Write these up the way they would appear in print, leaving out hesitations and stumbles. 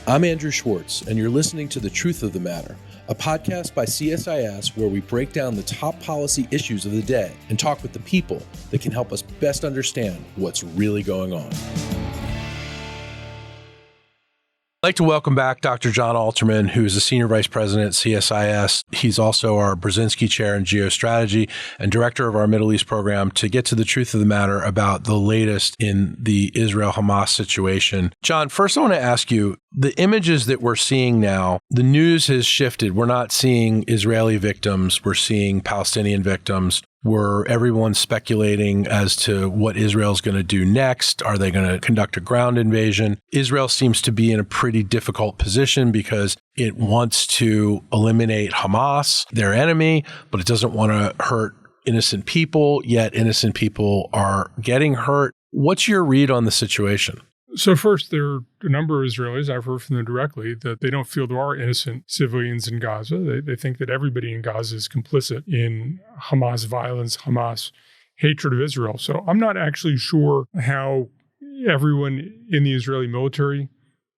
I'm Andrew Schwartz, and you're listening to The Truth of the Matter, a podcast by CSIS where we break down the top policy issues of the day and talk with the people that can help us best understand what's really going on. I'd like to welcome back Dr. John Alterman, who is the Senior Vice President at CSIS. He's also our Brzezinski Chair in Geostrategy and Director of our Middle East program, to get to the truth of the matter about the latest in the Israel-Hamas situation. John, first I want to ask you, the images that we're seeing now, the news has shifted. We're not seeing Israeli victims. We're seeing Palestinian victims. Everyone's speculating as to what Israel's going to do next. Are they going to conduct a ground invasion? Israel seems to be in a pretty difficult position because it wants to eliminate Hamas, their enemy, but it doesn't want to hurt innocent people, yet innocent people are getting hurt. What's your read on the situation? So first, there are a number of Israelis, I've heard from them directly, that they don't feel there are innocent civilians in Gaza. They think that everybody in Gaza is complicit in Hamas violence, Hamas hatred of Israel. So I'm not actually sure how everyone in the Israeli military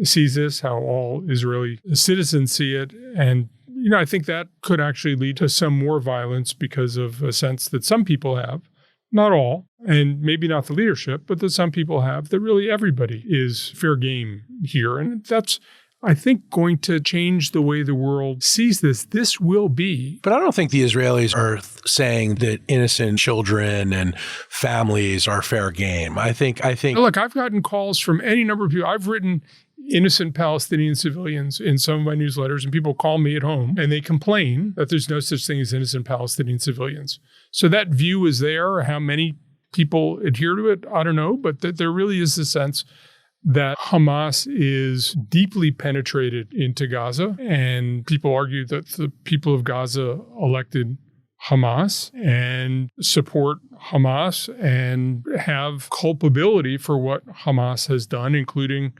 sees this, how all Israeli citizens see it. And, I think that could actually lead to some more violence because of a sense that some people have, not all, and maybe not the leadership, but that some people have, that really everybody is fair game here. And that's, I think, going to change the way the world sees this. This will be. But I don't think the Israelis are saying that innocent children and families are fair game. I think. Look, I've gotten calls from any number of people. I've written innocent Palestinian civilians in some of my newsletters, and people call me at home and they complain that there's no such thing as innocent Palestinian civilians. So that view is there. How many people adhere to it, I don't know, but that there really is a sense that Hamas is deeply penetrated into Gaza, and people argue that the people of Gaza elected Hamas and support Hamas and have culpability for what Hamas has done, including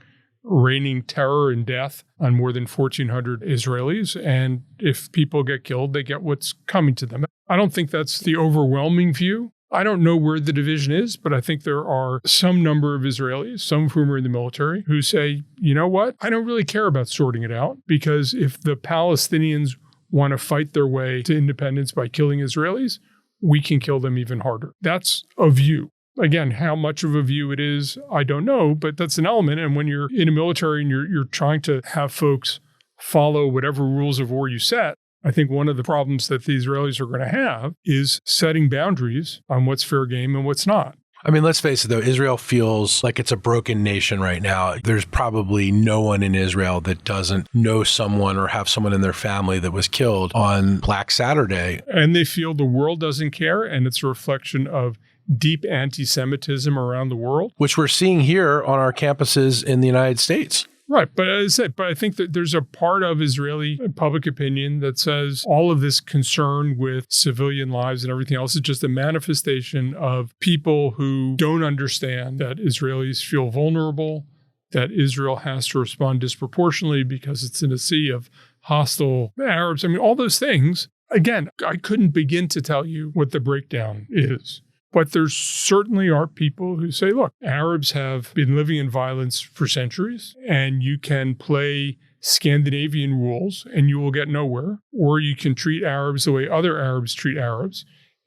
raining terror and death on more than 1,400 Israelis. And if people get killed, they get what's coming to them. I don't think that's the overwhelming view. I don't know where the division is, but I think there are some number of Israelis, some of whom are in the military, who say, you know what? I don't really care about sorting it out, because if the Palestinians want to fight their way to independence by killing Israelis, we can kill them even harder. That's a view. Again, how much of a view it is, I don't know, but that's an element. And when you're in a military and you're trying to have folks follow whatever rules of war you set, I think one of the problems that the Israelis are going to have is setting boundaries on what's fair game and what's not. I mean, let's face it, though, Israel feels like it's a broken nation right now. There's probably no one in Israel that doesn't know someone or have someone in their family that was killed on Black Saturday. And they feel the world doesn't care, and it's a reflection of deep anti-Semitism around the world, which we're seeing here on our campuses in the United States. Right. But as I said, I think that there's a part of Israeli public opinion that says all of this concern with civilian lives and everything else is just a manifestation of people who don't understand that Israelis feel vulnerable, that Israel has to respond disproportionately because it's in a sea of hostile Arabs. I mean, all those things. Again, I couldn't begin to tell you what the breakdown is. But there certainly are people who say, look, Arabs have been living in violence for centuries, and you can play Scandinavian rules and you will get nowhere. Or you can treat Arabs the way other Arabs treat Arabs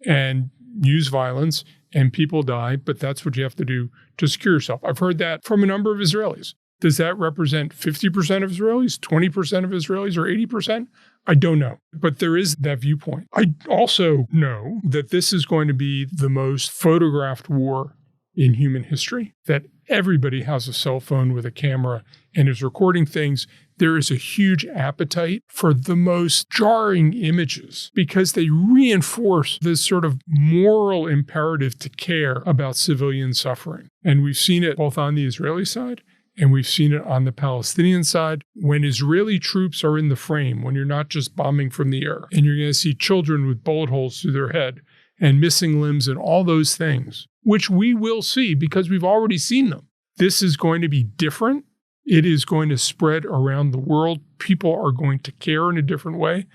and use violence and people die, but that's what you have to do to secure yourself. I've heard that from a number of Israelis. Does that represent 50% of Israelis, 20% of Israelis, or 80%? I don't know. But there is that viewpoint. I also know that this is going to be the most photographed war in human history, that everybody has a cell phone with a camera and is recording things. There is a huge appetite for the most jarring images because they reinforce this sort of moral imperative to care about civilian suffering. And we've seen it both on the Israeli side and we've seen it on the Palestinian side. When Israeli troops are in the frame, when you're not just bombing from the air, and you're going to see children with bullet holes through their head and missing limbs and all those things, which we will see because we've already seen them. This is going to be different. It is going to spread around the world. People are going to care in a different way.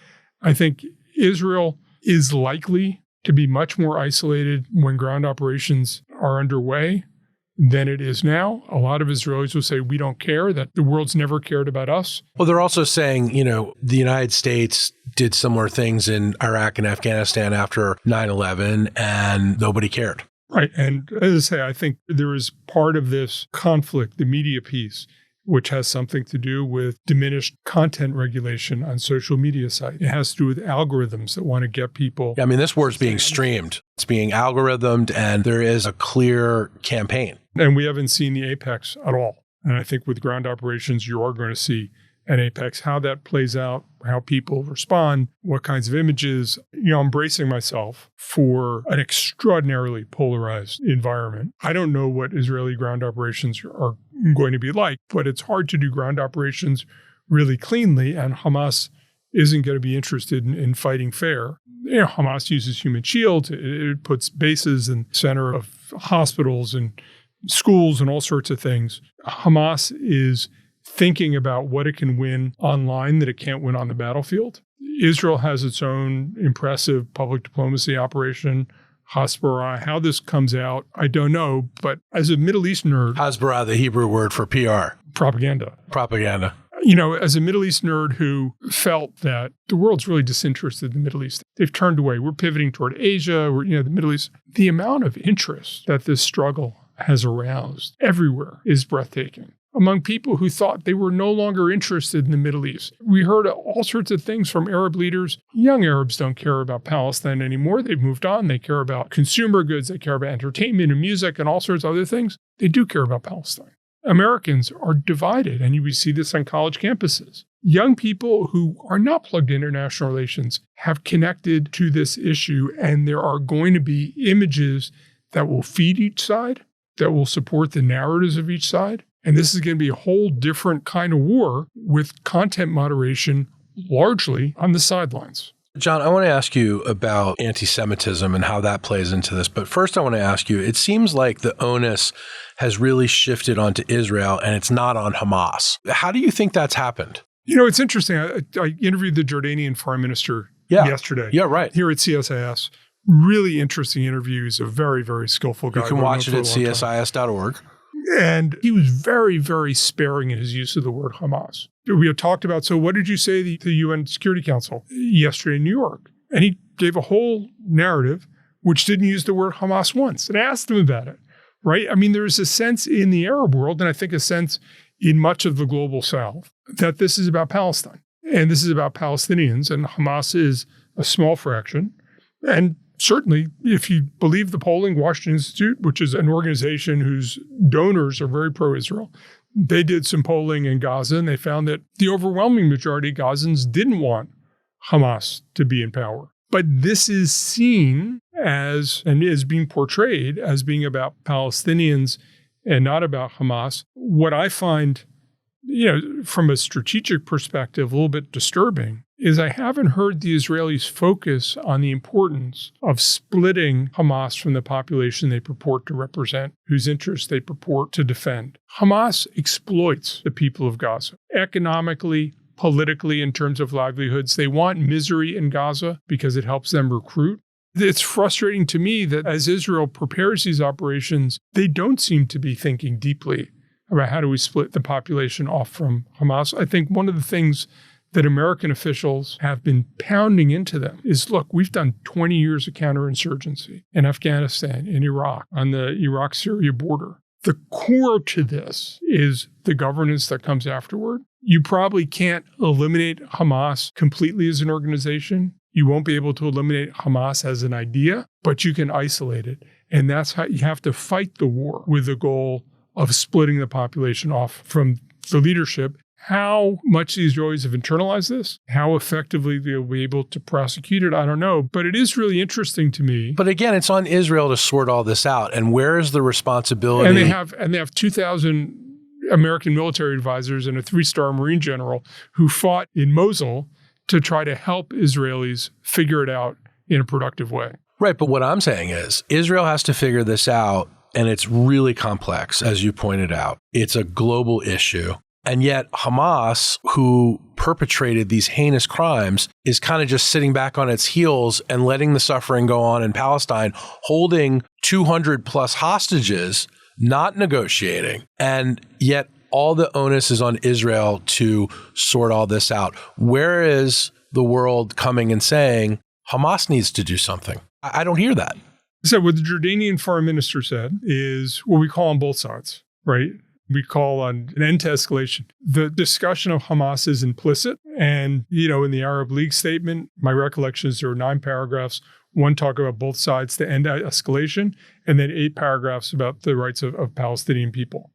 I think Israel is likely to be much more isolated when ground operations are underway than it is now. A lot of Israelis will say we don't care, that the world's never cared about us. Well, they're also saying, the United States did similar things in Iraq and Afghanistan after 9/11 and nobody cared. Right. And as I say, I think there is part of this conflict, the media piece, which has something to do with diminished content regulation on social media sites. It has to do with algorithms that want to get people. I mean, this war's being streamed. It's being algorithmed, and there is a clear campaign. And we haven't seen the apex at all. And I think with ground operations, you are going to see an apex. How that plays out, how people respond, what kinds of images. I'm bracing myself for an extraordinarily polarized environment. I don't know what Israeli ground operations are going to be like, but it's hard to do ground operations really cleanly, and Hamas isn't going to be interested in fighting fair. Hamas uses human shields. It puts bases in the center of hospitals and schools and all sorts of things. Hamas is thinking about what it can win online that it can't win on the battlefield. Israel has its own impressive public diplomacy operation, Hasbara. How this comes out, I don't know. But as a Middle East nerd— Hasbara, the Hebrew word for PR. Propaganda. As a Middle East nerd who felt that the world's really disinterested in the Middle East. They've turned away. We're pivoting toward Asia. The Middle East. The amount of interest that this struggle has aroused everywhere is breathtaking. Among people who thought they were no longer interested in the Middle East. We heard all sorts of things from Arab leaders. Young Arabs don't care about Palestine anymore. They've moved on. They care about consumer goods. They care about entertainment and music and all sorts of other things. They do care about Palestine. Americans are divided, and we see this on college campuses. Young people who are not plugged into international relations have connected to this issue, and there are going to be images that will feed each side, that will support the narratives of each side. And this is going to be a whole different kind of war with content moderation largely on the sidelines. John, I want to ask you about anti-Semitism and how that plays into this. But first, I want to ask you, it seems like the onus has really shifted onto Israel and it's not on Hamas. How do you think that's happened? It's interesting. I interviewed the Jordanian foreign minister yesterday. Yeah, right. Here at CSIS. Really interesting interview. He's a very, very skillful guy. You can watch it at csis.org. And he was very, very sparing in his use of the word Hamas. We had talked about, so what did you say to the UN Security Council yesterday in New York? And he gave a whole narrative which didn't use the word Hamas once. And I asked him about it, right? I mean, there's a sense in the Arab world, and I think a sense in much of the global South, that this is about Palestine. And this is about Palestinians, and Hamas is a small fraction. And certainly, if you believe the polling, Washington Institute, which is an organization whose donors are very pro-Israel, they did some polling in Gaza, and they found that the overwhelming majority of Gazans didn't want Hamas to be in power. But this is seen as, and is being portrayed as being about Palestinians and not about Hamas. What I find, from a strategic perspective, a little bit disturbing is I haven't heard the Israelis focus on the importance of splitting Hamas from the population they purport to represent, whose interests they purport to defend. Hamas exploits the people of Gaza economically, politically, in terms of livelihoods. They want misery in Gaza because it helps them recruit. It's frustrating to me that as Israel prepares these operations, they don't seem to be thinking deeply about how do we split the population off from Hamas. I think one of the things that American officials have been pounding into them is, look, we've done 20 years of counterinsurgency in Afghanistan, in Iraq, on the Iraq-Syria border. The core to this is the governance that comes afterward. You probably can't eliminate Hamas completely as an organization. You won't be able to eliminate Hamas as an idea, but you can isolate it. And that's how you have to fight the war, with the goal of splitting the population off from the leadership. How much the Israelis have internalized this, how effectively they'll be able to prosecute it, I don't know. But it is really interesting to me. But again, it's on Israel to sort all this out. And where is the responsibility? And they have 2,000 American military advisors and a 3-star Marine general who fought in Mosul to try to help Israelis figure it out in a productive way. Right. But what I'm saying is Israel has to figure this out. And it's really complex, as you pointed out. It's a global issue. And yet Hamas, who perpetrated these heinous crimes, is kind of just sitting back on its heels and letting the suffering go on in Palestine, holding 200 plus hostages not negotiating, and yet all the onus is on Israel to sort all this out. Where is the world coming and saying Hamas needs to do something? I don't hear that. So what the Jordanian foreign minister said is what we call on both sides, right? We call on an end to escalation. The discussion of Hamas is implicit. And, in the Arab League statement, my recollection is there are 9 paragraphs. One talk about both sides to end escalation, and then 8 paragraphs about the rights of Palestinian people.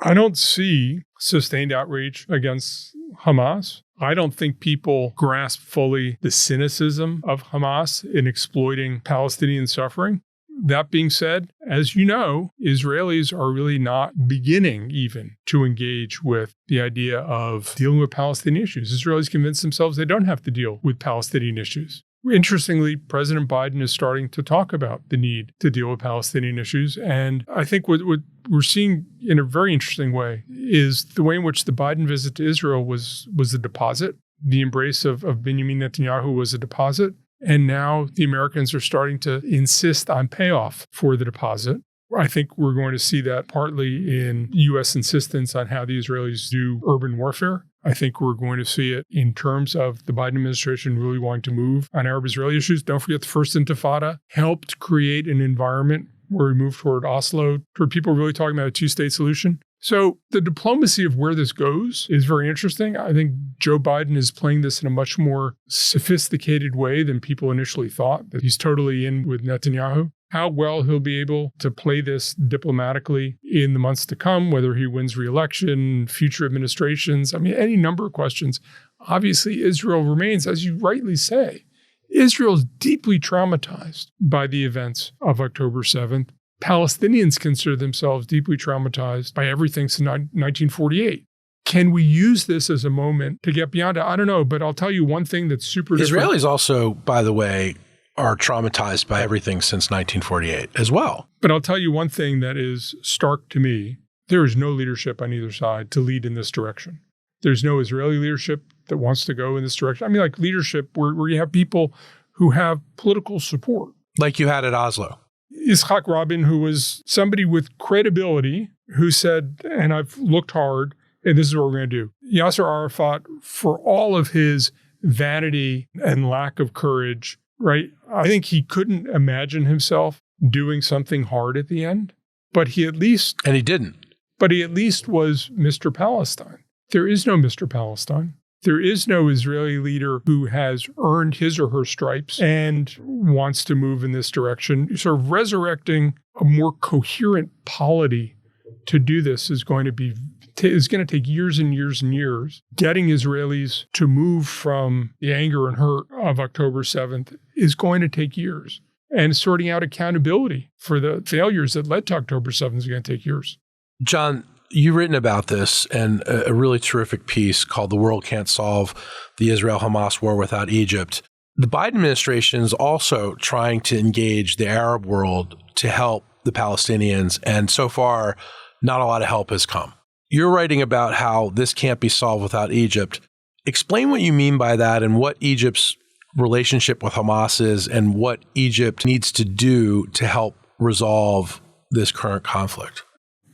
I don't see sustained outrage against Hamas. I don't think people grasp fully the cynicism of Hamas in exploiting Palestinian suffering. That being said, as you know, Israelis are really not beginning even to engage with the idea of dealing with Palestinian issues. Israelis convince themselves they don't have to deal with Palestinian issues. Interestingly, President Biden is starting to talk about the need to deal with Palestinian issues. And I think what we're seeing in a very interesting way is the way in which the Biden visit to Israel was a deposit. The embrace of Benjamin Netanyahu was a deposit. And now the Americans are starting to insist on payoff for the deposit. I think we're going to see that partly in U.S. insistence on how the Israelis do urban warfare. I think we're going to see it in terms of the Biden administration really wanting to move on Arab-Israeli issues. Don't forget the first Intifada helped create an environment where we move toward Oslo, toward people really talking about a two-state solution. So the diplomacy of where this goes is very interesting. I think Joe Biden is playing this in a much more sophisticated way than people initially thought, that he's totally in with Netanyahu. How well he'll be able to play this diplomatically in the months to come, whether he wins re-election, future administrations, any number of questions. Obviously, Israel remains, as you rightly say, Israel's deeply traumatized by the events of October 7th. Palestinians consider themselves deeply traumatized by everything since 1948. Can we use this as a moment to get beyond it? I don't know, but I'll tell you one thing that's super different. Israelis also, by the way, are traumatized by everything since 1948 as well. But I'll tell you one thing that is stark to me. There is no leadership on either side to lead in this direction. There's no Israeli leadership that wants to go in this direction. Like leadership where you have people who have political support. Like you had at Oslo. Yitzhak Rabin, who was somebody with credibility, who said, and I've looked hard, and this is what we're going to do. Yasser Arafat, for all of his vanity and lack of courage, right? I think he couldn't imagine himself doing something hard at the end, but he at least... And he didn't. But he at least was Mr. Palestine. There is no Mr. Palestine. There is no Israeli leader who has earned his or her stripes and wants to move in this direction. Sort of resurrecting a more coherent polity to do this is going to take years and years and years. Getting Israelis to move from the anger and hurt of October 7th is going to take years. And sorting out accountability for the failures that led to October 7th is going to take years. John, you've written about this in a really terrific piece called The World Can't Solve the Israel-Hamas War Without Egypt. The Biden administration is also trying to engage the Arab world to help the Palestinians, and so far, not a lot of help has come. You're writing about how this can't be solved without Egypt. Explain what you mean by that and what Egypt's relationship with Hamas is and what Egypt needs to do to help resolve this current conflict.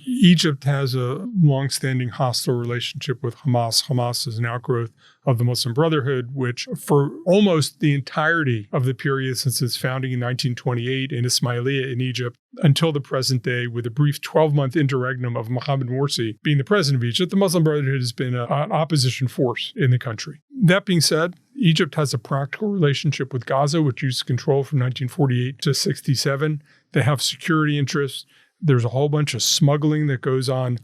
Egypt has a longstanding hostile relationship with Hamas. Hamas is an outgrowth of the Muslim Brotherhood, which for almost the entirety of the period since its founding in 1928 in Ismailia in Egypt until the present day, with a brief 12-month interregnum of Mohammed Morsi being the president of Egypt, the Muslim Brotherhood has been an opposition force in the country. That being said, Egypt has a practical relationship with Gaza, which used control from 1948 to 1967. They have security interests. There's a whole bunch of smuggling that goes on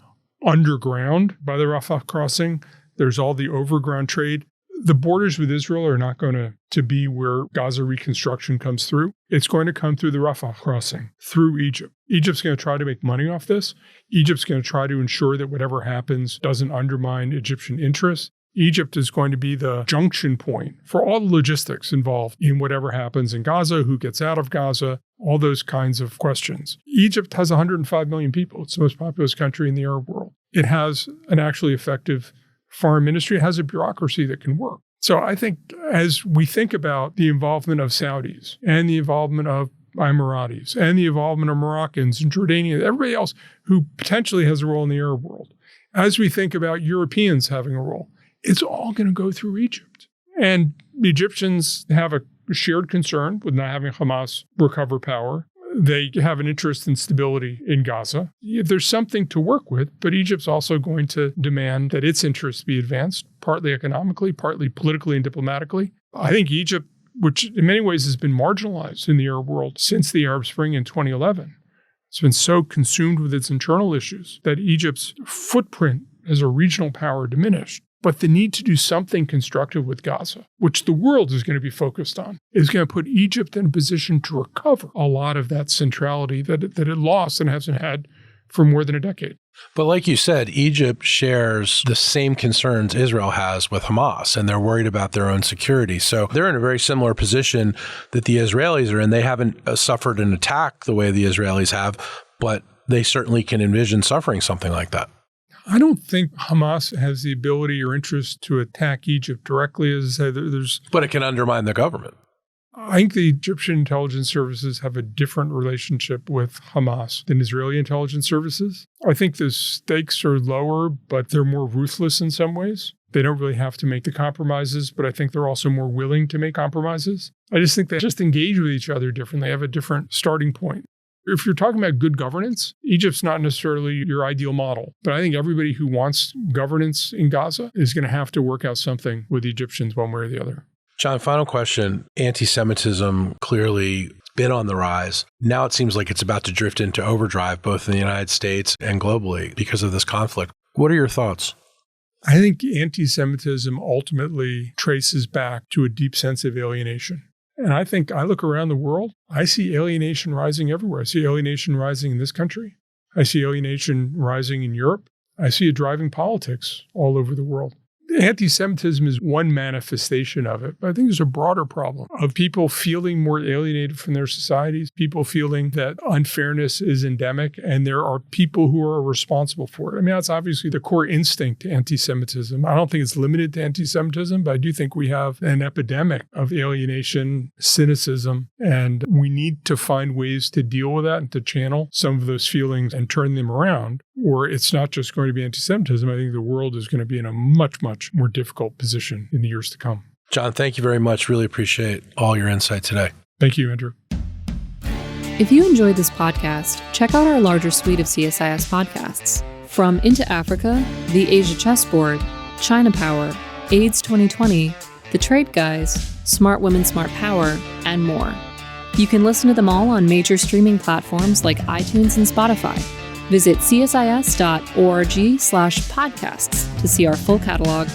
underground by the Rafah crossing. There's all the overground trade. The borders with Israel are not going to be where Gaza reconstruction comes through. It's going to come through the Rafah crossing, through Egypt. Egypt's going to try to make money off this. Egypt's going to try to ensure that whatever happens doesn't undermine Egyptian interests. Egypt is going to be the junction point for all the logistics involved in whatever happens in Gaza, who gets out of Gaza, all those kinds of questions. Egypt has 105 million people. It's the most populous country in the Arab world. It has an actually effective foreign ministry. It has a bureaucracy that can work. So I think as we think about the involvement of Saudis and the involvement of by Emiratis and the involvement of Moroccans and Jordanians, everybody else who potentially has a role in the Arab world. As we think about Europeans having a role, it's all going to go through Egypt. And the Egyptians have a shared concern with not having Hamas recover power. They have an interest in stability in Gaza. There's something to work with, but Egypt's also going to demand that its interests be advanced, partly economically, partly politically and diplomatically. I think Egypt, which in many ways has been marginalized in the Arab world since the Arab Spring in 2011, it's been so consumed with its internal issues that Egypt's footprint as a regional power diminished. But the need to do something constructive with Gaza, which the world is going to be focused on, is going to put Egypt in a position to recover a lot of that centrality that it lost and hasn't had for more than a decade. But like you said, Egypt shares the same concerns Israel has with Hamas, and they're worried about their own security. So they're in a very similar position that the Israelis are in. They haven't suffered an attack the way the Israelis have, but they certainly can envision suffering something like that. I don't think Hamas has the ability or interest to attack Egypt directly. As I say, but it can undermine the government. I think the Egyptian intelligence services have a different relationship with Hamas than Israeli intelligence services. I think the stakes are lower, but they're more ruthless in some ways. They don't really have to make the compromises, but I think they're also more willing to make compromises. I just think they just engage with each other differently. They have a different starting point. If you're talking about good governance, Egypt's not necessarily your ideal model. But I think everybody who wants governance in Gaza is going to have to work out something with the Egyptians one way or the other. John, final question. Anti-Semitism clearly been on the rise. Now it seems like it's about to drift into overdrive, both in the United States and globally because of this conflict. What are your thoughts? I think anti-Semitism ultimately traces back to a deep sense of alienation. And I think I look around the world, I see alienation rising everywhere. I see alienation rising in this country. I see alienation rising in Europe. I see it driving politics all over the world. Anti-Semitism is one manifestation of it, but I think there's a broader problem of people feeling more alienated from their societies, people feeling that unfairness is endemic, and there are people who are responsible for it. I mean, that's obviously the core instinct to anti-Semitism. I don't think it's limited to anti-Semitism, but I do think we have an epidemic of alienation, cynicism, and we need to find ways to deal with that and to channel some of those feelings and turn them around. Or it's not just going to be anti-Semitism. I think the world is going to be in a much, much more difficult position in the years to come. John, thank you very much. Really appreciate all your insight today. Thank you, Andrew. If you enjoyed this podcast, check out our larger suite of CSIS podcasts. From Into Africa, The Asia Chessboard, China Power, AIDS 2020, The Trade Guys, Smart Women, Smart Power, and more. You can listen to them all on major streaming platforms like iTunes and Spotify. Visit csis.org/podcasts to see our full catalog